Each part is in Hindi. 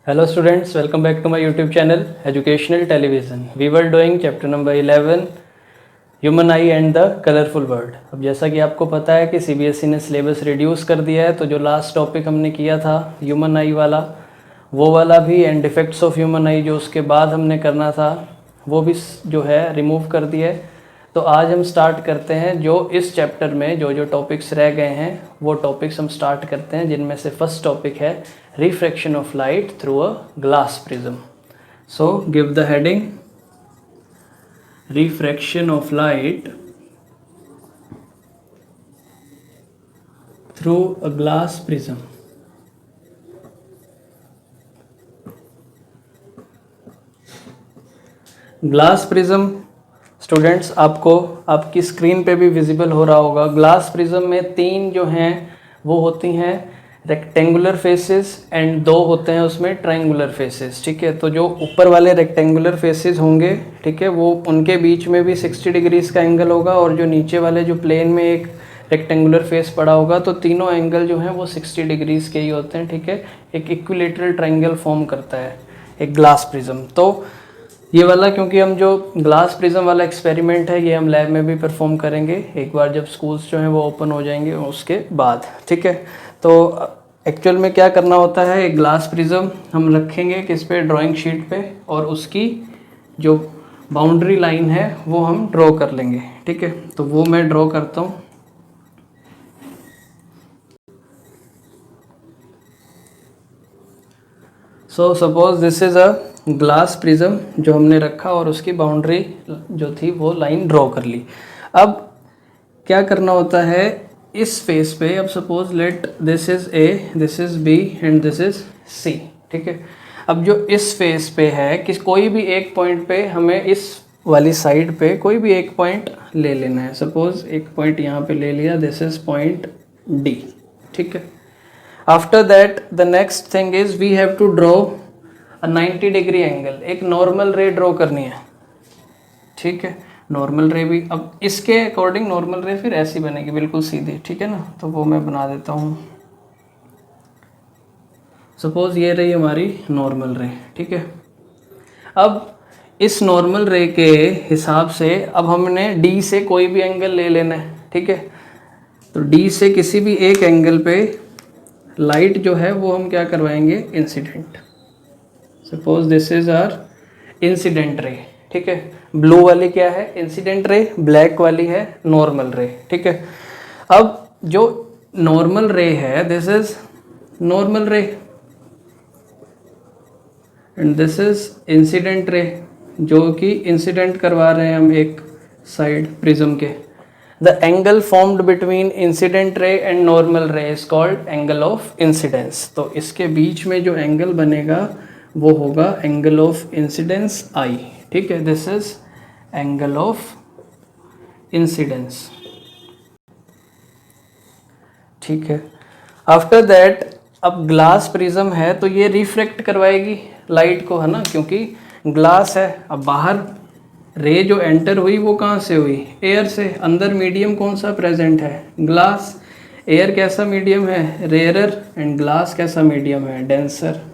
Hello students, welcome back to my YouTube channel Educational Television. We were doing chapter number 11 Human Eye and the Colorful World. अब जैसा कि आपको पता है कि CBSE ने सिलेबस रिड्यूस कर दिया है, तो जो लास्ट टॉपिक हमने किया था ह्यूमन आई वाला, वो वाला भी एंड डिफेक्ट्स ऑफ ह्यूमन आई जो उसके बाद हमने करना था वो भी जो है रिमूव कर दिया है। तो आज हम स्टार्ट करते हैं जो इस चैप्टर में जो टॉपिक्स रह गए हैं वो टॉपिक्स हम स्टार्ट करते हैं, जिनमें से फर्स्ट टॉपिक है refraction of light through a glass prism. So give the heading refraction of light through a glass prism. Glass prism students आपको आपकी स्क्रीन पे भी विजिबल हो रहा होगा। ग्लास प्रिज्म में तीन जो हैं वो होती हैं रेक्टेंगुलर फेसेस एंड दो होते हैं उसमें ट्रायंगुलर फेसेस। ठीक है, तो जो ऊपर वाले रेक्टेंगुलर फेसेस होंगे, ठीक है, वो उनके बीच में भी 60 डिग्रीज का एंगल होगा, और जो नीचे वाले जो प्लेन में एक रेक्टेंगुलर फेस पड़ा होगा तो तीनों एंगल जो हैं वो 60 डिग्रीज के ही होते हैं। ठीक है, एक इक्विलेटरल ट्रायंगल फॉर्म करता है एक ग्लास प्रिज्म। तो ये वाला, क्योंकि हम जो ग्लास प्रिज्म वाला एक्सपेरिमेंट है ये हम लैब में भी परफॉर्म करेंगे एक बार जब स्कूल्स जो हैं वो ओपन हो जाएंगे उसके बाद। ठीक है, तो एक्चुअल में क्या करना होता है, एक ग्लास प्रिज्म हम रखेंगे किस पे, ड्राइंग शीट पे, और उसकी जो बाउंड्री लाइन है वो हम ड्रॉ कर लेंगे। ठीक है, तो वो मैं ड्रॉ करता हूँ। So suppose this is a glass prism जो हमने रखा और उसकी बाउंड्री जो थी वो लाइन ड्रॉ कर ली। अब क्या करना होता है इस फेस पे, अब suppose let this is A, this is B and this is C. ठीक है, अब जो इस फेस पे है कि कोई भी एक पॉइंट पे हमें इस वाली साइड पे कोई भी एक पॉइंट ले लेना है। सपोज एक पॉइंट यहाँ पे ले लिया, दिस इज़ पॉइंट डी। ठीक है, after that the next thing is we have to draw 90 degree angle, एक नॉर्मल रे ड्रॉ करनी है। ठीक है, नॉर्मल रे भी अब इसके अकॉर्डिंग नॉर्मल रे फिर ऐसी बनेगी बिल्कुल सीधी। ठीक है ना, तो वो मैं बना देता हूँ। सपोज ये रही हमारी नॉर्मल रे। ठीक है, अब इस नॉर्मल रे के हिसाब से अब हमने डी से कोई भी एंगल ले लेना है। ठीक है, तो डी से किसी भी एक एंगल पे लाइट जो है वो हम क्या करवाएंगे, incident. Suppose this is our incident ray. ठीक है, ब्लू वाली क्या है, इंसिडेंट रे, ब्लैक वाली है नॉर्मल रे। ठीक है, अब जो नॉर्मल रे है this is normal ray and this is incident ray, जो कि इंसिडेंट करवा रहे हैं हम एक साइड प्रिज्म के। The angle formed between incident ray and normal ray is called angle of incidence. तो इसके बीच में जो एंगल बनेगा वो होगा एंगल ऑफ इंसिडेंस आई। ठीक है, this is angle of incidence. ठीक है, आफ्टर दैट अब ग्लास प्रिज्म है तो ये रिफ्लेक्ट करवाएगी लाइट को, है ना, क्योंकि ग्लास है। अब बाहर रे जो एंटर हुई वो कहाँ से हुई, एयर से। अंदर मीडियम कौन सा प्रेजेंट है, ग्लास। एयर कैसा मीडियम है, रेयरर, एंड ग्लास कैसा मीडियम है, डेंसर।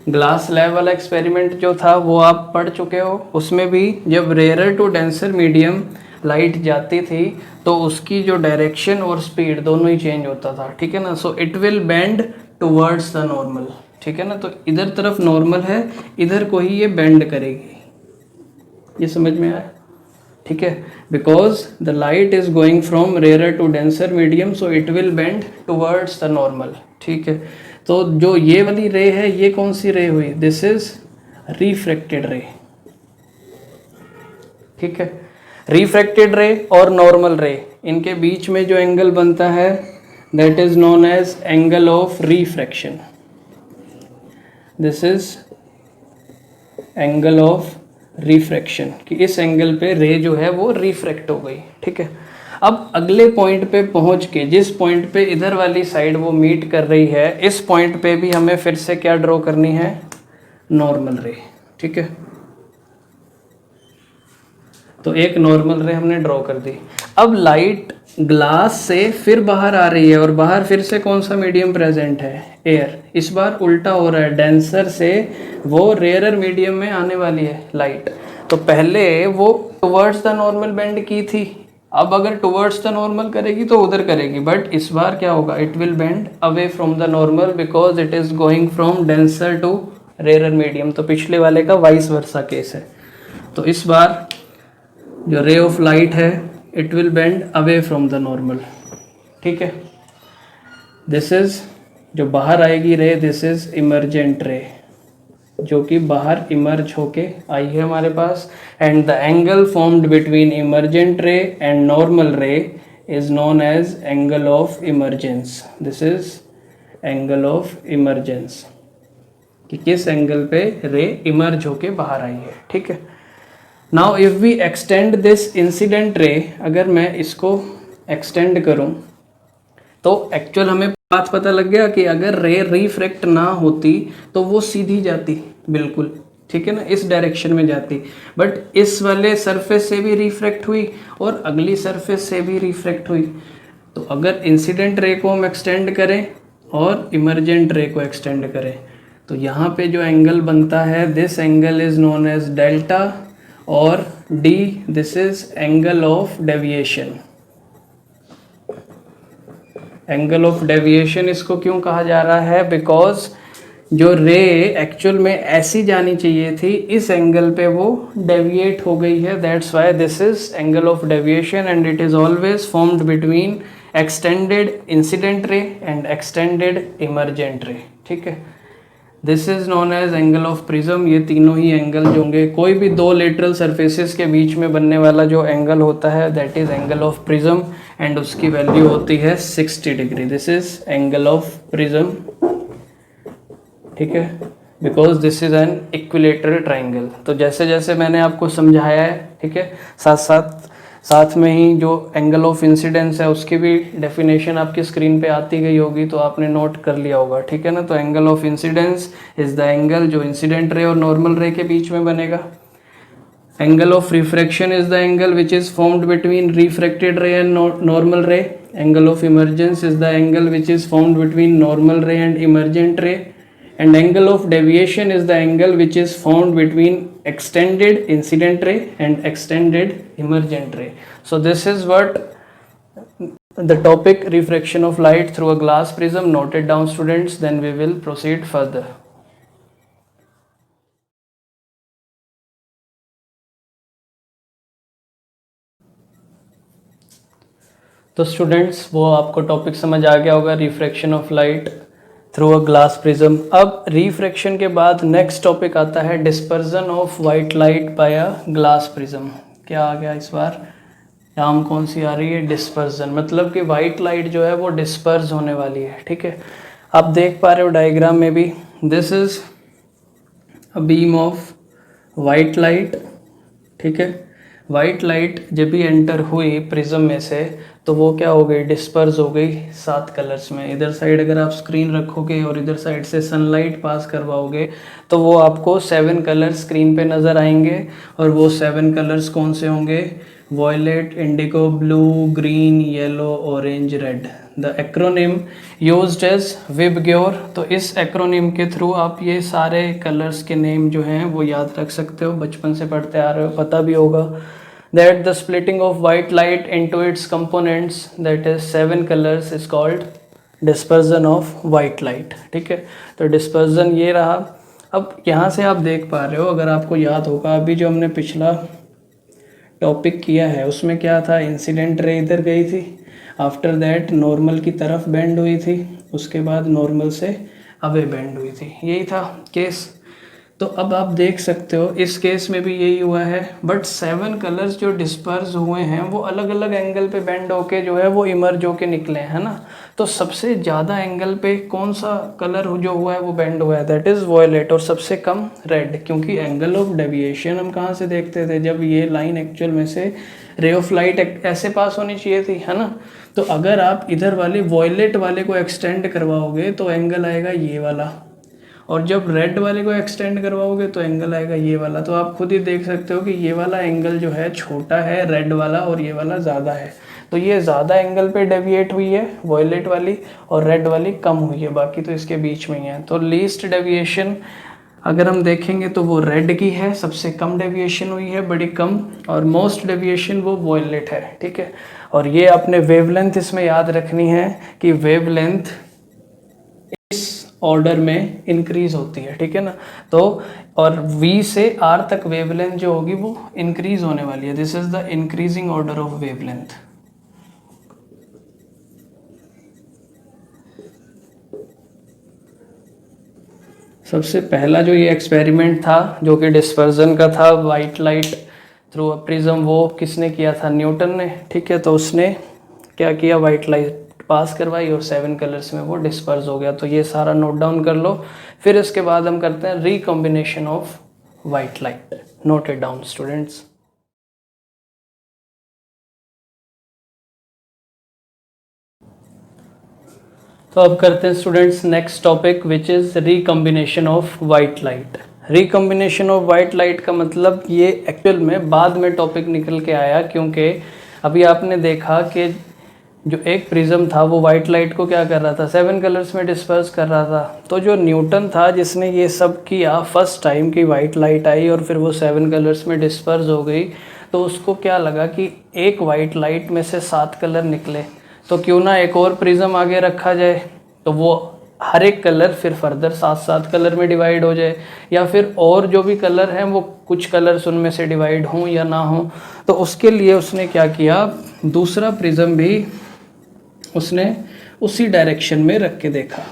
ग्लास लैब वाला एक्सपेरिमेंट जो था वो आप पढ़ चुके हो, उसमें भी जब rarer to denser medium light जाती थी तो उसकी जो डायरेक्शन और स्पीड दोनों ही चेंज होता था। ठीक है ना, सो it will bend towards the normal. ठीक है ना, तो इधर तरफ नॉर्मल है, इधर को ही ये बेंड करेगी। ये समझ में आया? ठीक है, because the light is going from rarer to denser medium so it will bend towards the normal. ठीक है, तो जो ये वाली रे है ये कौन सी रे हुई, दिस इज रिफ्रैक्टेड रे। ठीक है, रिफ्रैक्टेड रे और नॉर्मल रे, इनके बीच में जो एंगल बनता है that is known as angle of refraction. This is angle of refraction, कि इस एंगल पे रे जो है वो रिफ्रैक्ट हो गई। ठीक है, अब अगले पॉइंट पे पहुंच के, जिस पॉइंट पे इधर वाली साइड वो मीट कर रही है, इस पॉइंट पे भी हमें फिर से क्या ड्रॉ करनी है, नॉर्मल रे। ठीक है, तो एक नॉर्मल रे हमने ड्रॉ कर दी। अब लाइट ग्लास से फिर बाहर आ रही है और बाहर फिर से कौन सा मीडियम प्रेजेंट है, एयर। इस बार उल्टा हो रहा है, डेंसर से वो रेयरर मीडियम में आने वाली है लाइट। तो पहले वो टुवर्ड्स द नॉर्मल बेंड की थी, अब अगर टुवर्ड्स द नॉर्मल करेगी तो उधर करेगी, बट इस बार क्या होगा, it will bend away from the normal because it is going from denser to rarer medium. तो पिछले वाले का वाइस वर्सा केस है। तो इस बार जो रे ऑफ लाइट है it will bend away from the normal, ठीक है। दिस इज जो बाहर आएगी रे, दिस इज इमर्जेंट रे, जो कि बाहर इमर्ज होके आई है हमारे पास। And the angle formed between emergent ray and normal ray is known as angle of emergence. This is angle of emergence, कि किस एंगल पे रे इमर्ज होके बाहर आई है, ठीक है। Now if we extend this incident ray, अगर मैं इसको एक्सटेंड करूं तो एक्चुअल हमें बात पता लग गया कि अगर रे रिफ्रैक्ट ना होती तो वो सीधी जाती बिल्कुल, ठीक है ना, इस डायरेक्शन में जाती। बट इस वाले सरफेस से भी रिफ्रैक्ट हुई और अगली सरफेस से भी रिफ्रैक्ट हुई। तो अगर इंसिडेंट रे को हम एक्सटेंड करें और इमर्जेंट रे को एक्सटेंड करें तो यहाँ पे जो एंगल बनता है, this angle is known as delta, और D this is angle of deviation. Angle of deviation इसको क्यों कहा जा रहा है, बिकॉज जो रे एक्चुअल में ऐसी जानी चाहिए थी, इस एंगल पे वो डेविएट हो गई है, that's why this is angle of deviation. And it is always formed between extended incident ray and extended emergent ray, ठीक है। This is known as angle of prism. ये तीनों ही एंगल जो होंगे, कोई भी दो लेटरल सरफेसेस के बीच में बनने वाला जो एंगल होता है that is angle of prism, and उसकी वैल्यू होती है 60 degree. This is angle of prism, ठीक है, because this is an equilateral triangle. तो जैसे जैसे मैंने आपको समझाया है, ठीक है, साथ में ही जो एंगल ऑफ इंसिडेंस है उसकी भी डेफिनेशन आपकी स्क्रीन पे आती गई होगी, तो आपने नोट कर लिया होगा, ठीक है ना। तो angle of incidence is the angle जो इंसिडेंट रे और नॉर्मल रे के बीच में बनेगा। Angle of refraction is the angle which is formed between refracted ray and normal ray. Angle of emergence is the angle which is formed between normal ray and emergent ray. And angle of deviation is the angle which is formed between extended incident ray and extended emergent ray. So this is what the topic refraction of light through a glass prism. Note it down students, then we will proceed further. तो स्टूडेंट्स वो आपको टॉपिक समझ आ गया होगा, refraction of light through a glass prism. अब रिफ्रैक्शन के बाद नेक्स्ट टॉपिक आता है dispersion of white light by a glass prism. क्या आ गया इस बार, टर्म कौन सी आ रही है, डिस्पर्जन। मतलब कि वाइट लाइट जो है वो डिस्पर्ज होने वाली है, ठीक है। आप देख पा रहे हो डायग्राम में भी, this is a beam of white light, ठीक है। वाइट लाइट जब भी एंटर हुई प्रिज्म में से तो वो क्या हो गई, डिस्पर्स हो गई 7 कलर्स में। इधर साइड अगर आप स्क्रीन रखोगे और इधर साइड से सनलाइट पास करवाओगे तो वो आपको 7 कलर स्क्रीन पे नज़र आएंगे। और वो 7 कलर्स कौन से होंगे, violet, indigo, blue, green, yellow, orange, red. The acronym used as VIBGYOR. तो इस एक्रोनिम के थ्रू आप ये सारे कलर्स के नेम जो हैं वो याद रख सकते हो, बचपन से पढ़ते आ रहे हो, पता भी होगा। That the splitting of white light into its components, that is 7 colors, is called dispersion of white light, ठीक है। तो dispersion ये रहा। अब यहाँ से आप देख पा रहे हो, अगर आपको याद होगा अभी जो हमने पिछला टॉपिक किया है उसमें क्या था, इंसिडेंट रे इधर गई थी, आफ्टर दैट नॉर्मल की तरफ बेंड हुई थी, उसके बाद नॉर्मल से अवे बेंड हुई थी, यही था केस। तो अब आप देख सकते हो इस केस में भी यही हुआ है, बट 7 कलर्स जो डिस्पर्स हुए हैं वो अलग अलग एंगल पे बेंड होके जो है वो इमर्ज होके निकले हैं ना। तो सबसे ज़्यादा एंगल पे कौन सा कलर जो हुआ है वो बेंड हुआ है, दैट इज़ वॉयलेट, और सबसे कम रेड। क्योंकि एंगल ऑफ डेविएशन हम कहाँ से देखते थे, जब ये लाइन एक्चुअल में से रे ऑफ लाइट ऐसे पास होनी चाहिए थी, है ना। तो अगर आप इधर वाले वॉयलेट वाले को एक्सटेंड करवाओगे तो एंगल आएगा ये वाला, और जब रेड वाले को एक्सटेंड करवाओगे तो एंगल आएगा ये वाला। तो आप खुद ही देख सकते हो कि ये वाला एंगल जो है छोटा है रेड वाला, और ये वाला ज़्यादा है। तो ये ज़्यादा एंगल पे डेविएट हुई है वॉयलेट वाली, और रेड वाली कम हुई है, बाकी तो इसके बीच में ही है। तो लीस्ट डेविएशन अगर हम देखेंगे तो वो रेड की है, सबसे कम डेविएशन हुई है, बड़ी कम, और मोस्ट डेविएशन वो वॉयलेट है, ठीक है। और ये आपने वेवलेंथ इसमें याद रखनी है कि वेवलेंथ इस ऑर्डर में इंक्रीज होती है, ठीक है ना। तो और V से R तक वेवलेंथ जो होगी वो इंक्रीज होने वाली है। This is the increasing order of wavelength. सबसे पहला जो ये एक्सपेरिमेंट था जो कि डिस्पर्जन का था white light through a prism, वो किसने किया था? न्यूटन ने, ठीक है। तो उसने क्या किया, वाइट लाइट पास करवाई और 7 कलर्स में वो डिस्पर्स हो गया। तो ये सारा नोट डाउन कर लो, फिर इसके बाद हम करते हैं recombination of white light. Note it down students. तो अब करते हैं students next topic which is recombination of white light. Recombination of white light का मतलब ये एक्चुअल में बाद में टॉपिक निकल के आया, क्योंकि अभी आपने देखा कि जो एक प्रिज्म था वो वाइट लाइट को क्या कर रहा था, 7 कलर्स में डिस्पर्स कर रहा था। तो जो न्यूटन था जिसने ये सब किया फर्स्ट टाइम की वाइट लाइट आई और फिर वो 7 कलर्स में डिस्पर्स हो गई, तो उसको क्या लगा कि एक वाइट लाइट में से 7 कलर निकले, तो क्यों ना एक और प्रिज्म आगे रखा जाए, तो वो हर एक कलर फिर फर्दर 7-7 कलर में डिवाइड हो जाए, या फिर और जो भी कलर हैं वो कुछ कलर्स उनमें से डिवाइड हों या ना हों। तो उसके लिए उसने क्या किया, दूसरा प्रिज्म भी उसने उसी डायरेक्शन में रख के देखा,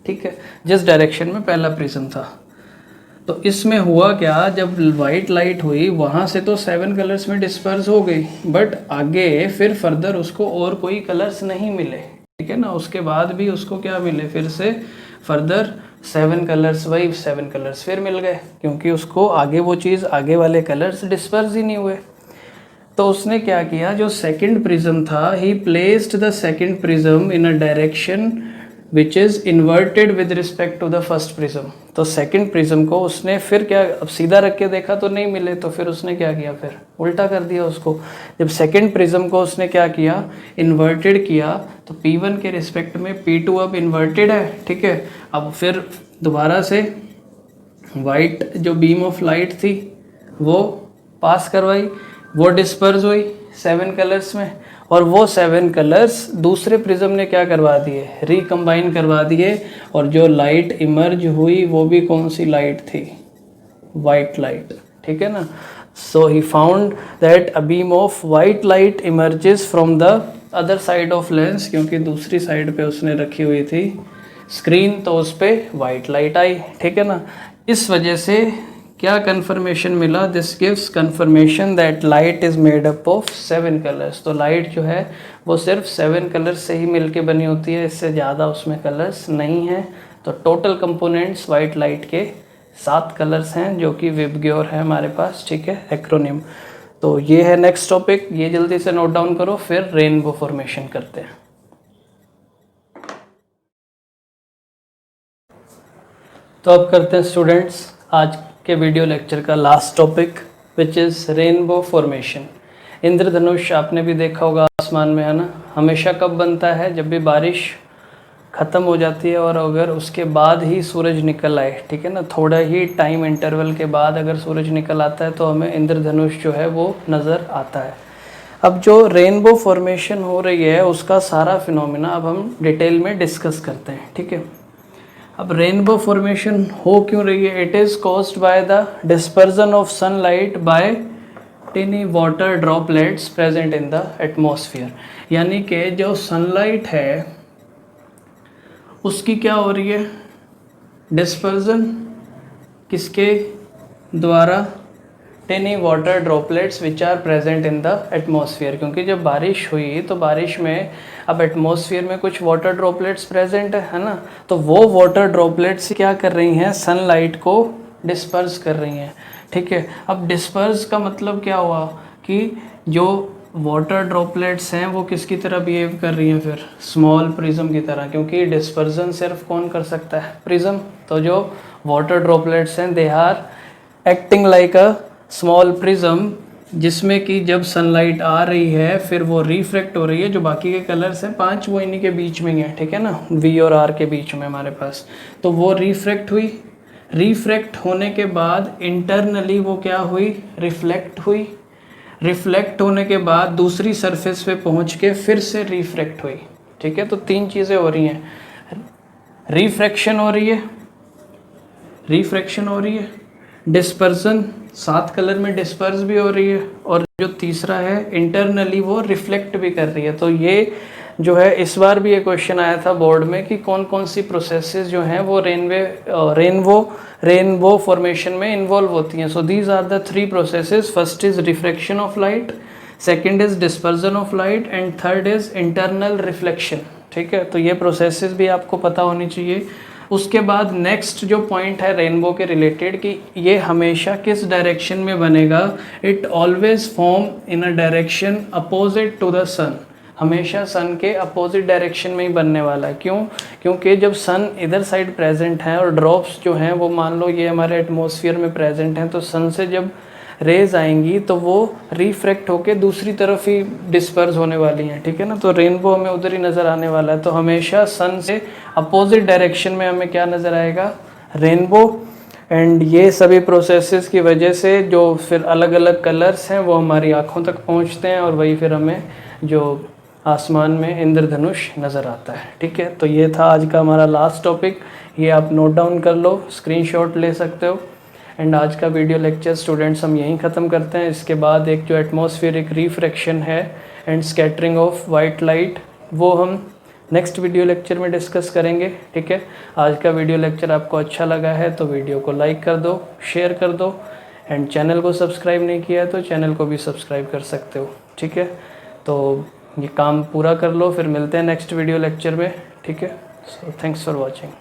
ठीक है, जिस डायरेक्शन में पहला प्रिज्म था। तो इसमें हुआ क्या, जब वाइट लाइट हुई वहाँ से तो 7 कलर्स में डिस्पर्स हो गई, बट आगे फिर फर्दर उसको और कोई कलर्स नहीं मिले, ठीक है ना। उसके बाद भी उसको क्या मिले, फिर से फर्दर 7 कलर्स, वही 7 कलर्स फिर मिल गए, क्योंकि उसको आगे वो चीज़, आगे वाले कलर्स डिस्पर्स ही नहीं हुए। तो उसने क्या किया, जो सेकंड प्रिज्म था, he placed the second prism in a direction which is inverted with respect to the first prism. तो सेकंड प्रिज्म को उसने फिर क्या, अब सीधा रख के देखा तो नहीं मिले, तो फिर उसने क्या किया, फिर उल्टा कर दिया उसको। जब सेकंड प्रिज्म को उसने क्या किया, इन्वर्टेड किया, तो P1 के रिस्पेक्ट में P2 अब इन्वर्टेड है, ठीक है। अब फिर दोबारा से वाइट जो बीम ऑफ लाइट थी वो पास करवाई, वो डिस्पर्स हुई 7 कलर्स में, और वो 7 कलर्स दूसरे प्रिज्म ने क्या करवा दिए, रिकम्बाइन करवा दिए, और जो लाइट इमर्ज हुई वो भी कौन सी लाइट थी, वाइट लाइट, ठीक है ना। So he found that a beam of white light emerges from the other side of lens, क्योंकि दूसरी साइड पे उसने रखी हुई थी स्क्रीन, तो उस पर वाइट लाइट आई, ठीक है ना। इस वजह से क्या कंफर्मेशन मिला, this gives confirmation that light is made up of 7 colours. तो लाइट जो है वो सिर्फ 7 कलर्स से ही मिलके बनी होती है, इससे ज़्यादा उसमें कलर्स नहीं हैं। तो टोटल कंपोनेंट्स वाइट लाइट के 7 कलर्स हैं, जो कि विबग्योर है हमारे पास, ठीक है, एक्रोनिम। तो ये है नेक्स्ट टॉपिक, ये जल्दी से नोट डाउन करो, फिर रेनबो फॉर्मेशन करते हैं। तो अब करते हैं स्टूडेंट्स आज के वीडियो लेक्चर का last topic which is rainbow formation. इंद्रधनुष आपने भी देखा होगा आसमान में, है ना, हमेशा कब बनता है, जब भी बारिश ख़त्म हो जाती है और अगर उसके बाद ही सूरज निकल आए, ठीक है ना, थोड़ा ही टाइम इंटरवल के बाद अगर सूरज निकल आता है तो हमें इंद्रधनुष जो है वो नज़र आता है। अब जो रेनबो फॉर्मेशन हो रही है उसका सारा फिनोमिना अब हम डिटेल में डिस्कस करते हैं, ठीक है। अब रेनबो फॉर्मेशन हो क्यों रही है, it is caused by the dispersion of sunlight bye टिनी water droplets present in the atmosphere. यानी कि जो सनलाइट है उसकी क्या हो रही है, डिस्पर्जन किसके द्वारा, tiny water droplets which are present in the atmosphere. क्योंकि जब बारिश हुई तो बारिश में अब एटमॉस्फेयर में कुछ वाटर ड्रॉपलेट्स प्रेजेंट है ना, तो वो वाटर ड्रॉपलेट्स क्या कर रही हैं, सनलाइट को डिस्पर्स कर रही हैं, ठीक है। अब डिस्पर्स का मतलब क्या हुआ कि जो वाटर ड्रॉपलेट्स हैं वो किसकी तरह बिहेव कर रही हैं, फिर स्मॉल प्रिज्म की तरह, क्योंकि डिस्पर्जन सिर्फ कौन कर सकता है, प्रिज्म। तो जो वाटर ड्रॉपलेट्स हैं they are acting like a small prism जिसमें कि जब सनलाइट आ रही है फिर वो रिफ्रैक्ट हो रही है, जो बाकी के कलर्स हैं 5 वो इन्हीं के बीच में ही है, ठीक है ना, वी और आर के बीच में हमारे पास। तो वो रिफ्रैक्ट हुई, रिफ्रैक्ट होने के बाद इंटरनली वो क्या हुई, रिफ्लेक्ट हुई, रिफ्लेक्ट होने के बाद दूसरी सरफेस पे पहुंच के फिर से रिफ्रैक्ट हुई, ठीक है। तो 3 चीज़ें हो रही हैं, रिफ्रैक्शन हो रही है, रिफ्रैक्शन हो रही है, डिस्पर्सन 7 कलर में डिस्पर्स भी हो रही है, और जो तीसरा है इंटरनली वो रिफ्लेक्ट भी कर रही है। तो ये जो है इस बार भी ये क्वेश्चन आया था बोर्ड में कि कौन कौन सी प्रोसेसेस जो हैं वो रेनबो फॉर्मेशन में इन्वॉल्व होती हैं। So these are the 3 processes, first is refraction of light, second is dispersion of light and third is internal reflection, ठीक है। तो ये प्रोसेसेस भी आपको पता होनी चाहिए। उसके बाद नेक्स्ट जो पॉइंट है रेनबो के रिलेटेड कि ये हमेशा किस डायरेक्शन में बनेगा, it always form in a direction opposite to the sun, हमेशा सन के अपोजिट डायरेक्शन में ही बनने वाला है। क्यों? क्योंकि जब सन इधर साइड प्रेजेंट है और ड्रॉप्स जो हैं वो मान लो ये हमारे एटमॉस्फेयर में प्रेजेंट हैं, तो सन से जब रेज आएंगी तो वो रिफ्रैक्ट होके दूसरी तरफ ही डिस्पर्स होने वाली हैं, ठीक है ना। तो रेनबो हमें उधर ही नज़र आने वाला है। तो हमेशा सन से अपोजिट डायरेक्शन में हमें क्या नज़र आएगा, रेनबो। एंड ये सभी प्रोसेसेस की वजह से जो फिर अलग अलग कलर्स हैं वो हमारी आँखों तक पहुँचते हैं और वही फिर हमें जो आसमान में इंद्रधनुष नज़र आता है, ठीक है। तो ये था आज का हमारा लास्ट टॉपिक, ये आप नोट डाउन कर लो, स्क्रीनशॉट ले सकते हो। एंड आज का वीडियो लेक्चर स्टूडेंट्स हम यहीं ख़त्म करते हैं। इसके बाद एक जो एटमॉस्फेरिक रिफ्रैक्शन है and scattering of white light वो हम नेक्स्ट वीडियो लेक्चर में डिस्कस करेंगे, ठीक है। आज का वीडियो लेक्चर आपको अच्छा लगा है तो वीडियो को लाइक कर दो, शेयर कर दो, एंड चैनल को सब्सक्राइब नहीं किया है तो चैनल को भी सब्सक्राइब कर सकते हो, ठीक है। तो ये काम पूरा कर लो, फिर मिलते हैं नेक्स्ट वीडियो लेक्चर में, ठीक है। So thanks for watching.